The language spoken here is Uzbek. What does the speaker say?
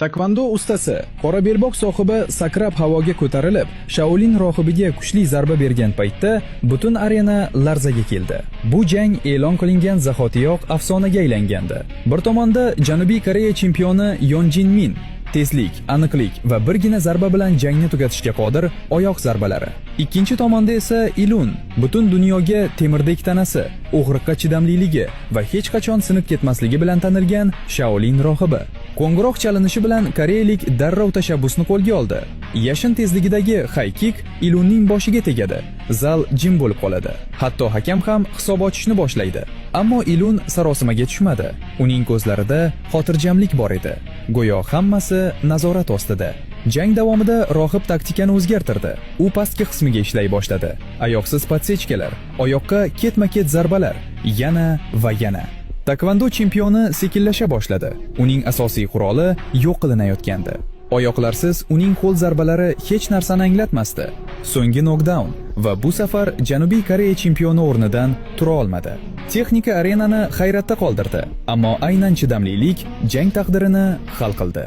Taekvondo ustasi, qora belbog sohibi sakrab havoga ko'tarilib, Shaolin rohibiga kuchli zarba bergan paytda butun arena larzaga keldi. Bu jang e'lon qilingan zahotiyoq afsonaga aylangandi. Bir tomonda Janubiy Koreya chempioni Yon Jin Min tezlik, aniqlik va birgina zarba bilan jangni tugatishga qodir oyoq zarbalari. Ikkinchi tomonda esa Ilun butun dunyoga temirdek tanasi, og'riqqa chidamliligi va hech qachon sinib ketmasligi bilan tanilgan Shaolin rohibi. Qo'ng'iroq chalinishi bilan koreyalik darrov tashabbusni qo'lga oldi. Yashin tezligidagi high kick Ilunning boshiga tegadi. Zal jim bo'lib qoladi. Hatto hakam ham hisob ochishni boshlaydi. Ammo Ilun sarosimaga tushmadi. Uning ko'zlarida xotirjamlik bor edi. Go'yo hammasi nazorat ostida. Jang davomida rohib taktikani o'zgartirdi. U pastki qismiga ishlay boshladi. Ayoqsiz patsechkalar, oyoqqa ketma-ket zarbalar, yana va yana. Taekvondo chempioni sekinlasha boshladi. Uning asosiy quroli yo'q qilinayotgandi. Oyoqlarsiz uning qo'l zarbalari hech narsani anglatmasdi. So'nggi knockdown va bu safar Janubiy Koreya chempioni o'rnidan tura olmadi. Texnika arenani hayratda qoldirdi, ammo aynan chidamlilik jang taqdirini hal qildi.